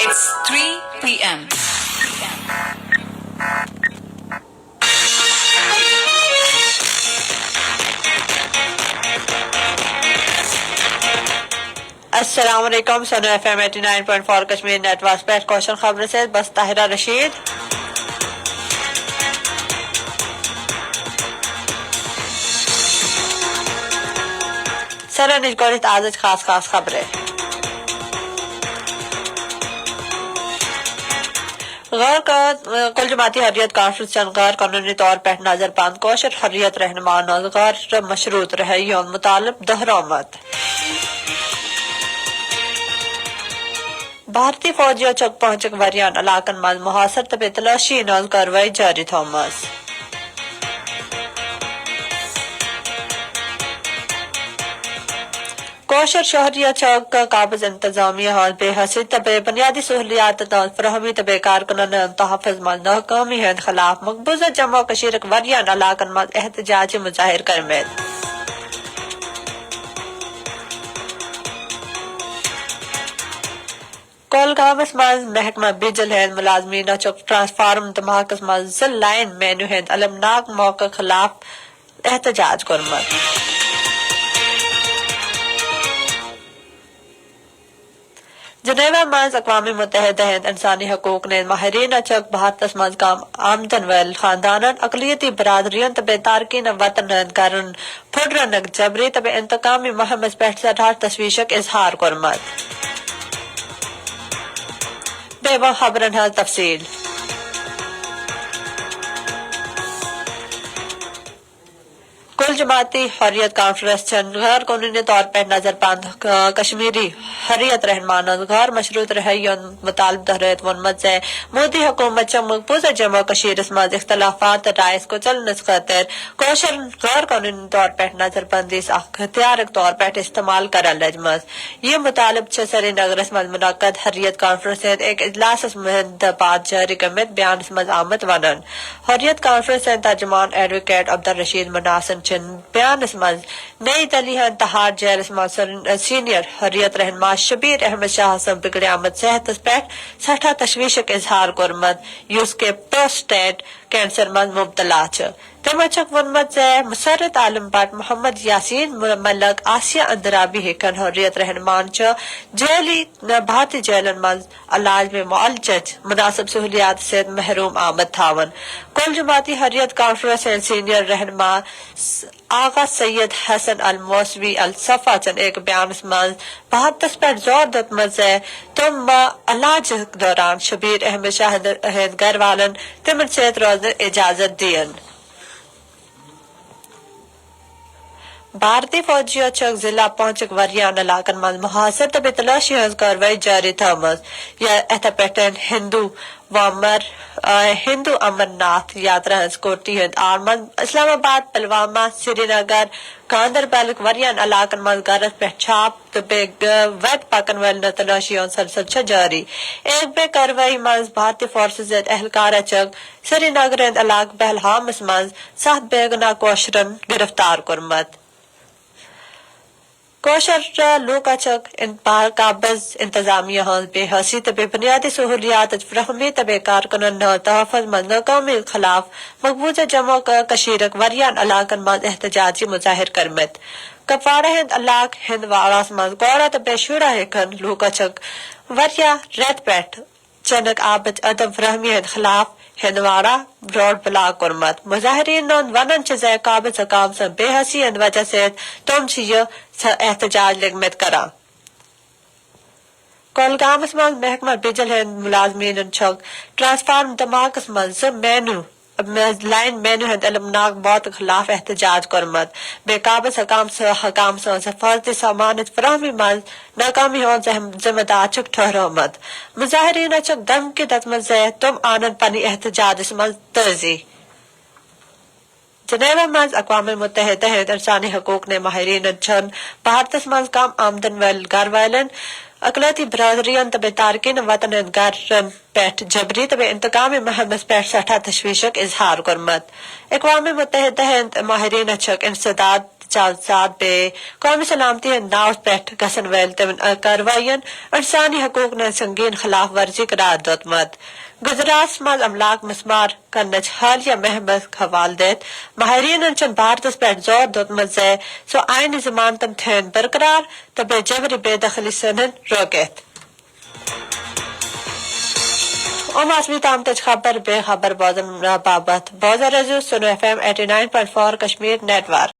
It's 3 p.m. السلام علیکم سنو F M 89.4 Kashmir network پیش کوشن خبر سے بس طاہرہ رشید. سر نجگوریت آج خاص خبریں. کل جماعتی حریت کانفرنس چند غیر قانونی طور پر نظر بند کوشر حریت رہنما غیر مشروط رہائیوں مطالب دہرامت. بھارتی فوجیوں چک پہنچک وریان علاقن مز محاصر تبے تلاشی ناز کاروائی جاری تھامس. کوشر شہریت چوک کا قابض انتظامیہ حال بے حسی تبے بنیادی سہولیات فراہمی تبے کارکنان تحفظ مز ناکامی ہند خلاف مقبوضہ جموں کشیرک وریان علاقن مز احتجاجی مظاہر کرمید. کولگامس مز محکمہ بجل ہند ملازمین چک ٹرانسفارم دھماکس مز لائن مینو ہند المناک موقع خلاف احتجاج کرمت. جنیوا مز اقوام متحدہ ہند انسانی حقوق نے ماہرین چک بھارتس مز کم آمدن ول خاندانن اقلیتی برادریوں تبے تارکین وطن ہند گرن پھڑرنک جبری تبے انتقامی مہمس پیٹھ سٹھار تشویشک اظہار کرمت. بے خبرن ہز تفصیل. کل جماعتی حریت کانفرنس چند غیر قانونی طور پر نظر بند کشمیری حریت رہنمان غیر مشروط رہائیوں مطالب دہریت ونمت سے مودی حکومت چ مقبوضہ جموں کشیر مز اختلافات رائس کو چلنس خاطر کوشر غیر قانونی طور پر نظر بندی اختیارک طور پر استعمال کرن لجمز. یہ مطالب چ سری نگرس مز منعقد حریت کانفرنس ایک اجلاس بعد جاری کمت بیان مز آمد ونن. حریت کانفرنس ترجمان ایڈوکیٹ عبدالرشید مناسن چن بیان مز نئی دہلی تہاڑ جیلس مز سینئر حریت رہنما شبیر احمد شاہ سم بگڑے آمد صحت پہ سٹھا تشویشک اظہار کرمت یس کے پروسٹیٹ کینسر مز مبتلا چھ. تمو چک ونمت سے مسرت عالم بٹ محمد یاسین ملک آسیہ اندرابی ہکن حریت رہنمان جیلی بھارتی جیلن مز علاج میں معالجج مناسب سہولیات سے محروم آمد تھاون. کل جماعتی حریت کانفرنس سینئر رہنما آغا سید حسن الموسوی الصفا چن ایک بیان مز بھارتس پر زور دت مز تم علاج دوران شبیر احمد شاہ ہند گھر والن تمن صحت روزن اجازت دین. بھارتی فوجیوں چک ضلع پہنچک وریان علاقن مز محاصر تبے تلاشی ہز کاروائی جاری تھامس. یا اتھا پیٹن ہندو امرناتھ یاترا ہز کوٹی ہند آرمن اسلام آباد پلوامہ سری نگر گاندربل وریان علاقن مز گرس پہ چھاپ تبے وت پکن ول تلاشیوں سلسل جاری. ایک بے کاروائی مز بھارتی فورسز اہلکار چک سری نگر علاقہ بہلہامس مز 7 بیگنا کوشرن گرفتار کرمت. کوشر لوکا چک قابض انتظامیہ ہز بے حسی تبے بنیادی سہولیات فراہمی تبے کارکنان تحفظ مز ناکامی خلاف مقبوضہ جموں کشیرک وریان علاقن مز احتجاجی مظاہر کرمت. کپواڑہ ہند علاق ہندواڑاس مز گوڑا تبے شورا ہکن لوکا چک وریا ریت پیٹھ چنک آبچ عدم فراہمی ہند خلاف ہندواڑہ روڈ بلاک کرمت. مظاہرین ونن چھ قابض حکام سے بے حسی ہند وجہ سے تم یہ احتجاج لگمت کرا. کولگامس مز محکمہ بجل ہند ملازمین چک ٹرانسفارم دھماکس مز لائن مینو ہند المناک موت خلاف احتجاج کرمت. بے قابض حکام سے حفاظتی سامانت فراہمی مز ناکامی ہون ذمہ دار چک ٹھہرامت. مظاہرین چک دھمکی دت مز تم آنن پنی احتجاج مز ترزی. جنیوا مز اقوام متحدہ ہند انسانی حقوق نے ماہرین چن بھارتس مز کم آمدن ول گھر والن اقلیتی برادریوں تبے تارکین وطن ہند گرن پہ جبری تو انتقامی مہمس پہ سٹھا تشویشک اظہار کورمت اقوام متحدہ ہند ماہرین انسداد جلسات بے قومی سلامتی ناؤ پہ گھن ول کاروائین انسانی حقوق نے سنگین خلاف ورزی قرار دتمت گجرات مز املاک مسمار کرنچ حالیہ مہمس حوالہ دت ماہرین بھارتس پہ زور دتمت زِ سو آئینی ضمانتن تھین برقرار تو بے جبری بے دخلی سنن روکت موسمی تام تج خبر بے خبر بوزن بابت بوزا رضو سنو FM 89.4 کشمیر نیٹ ورک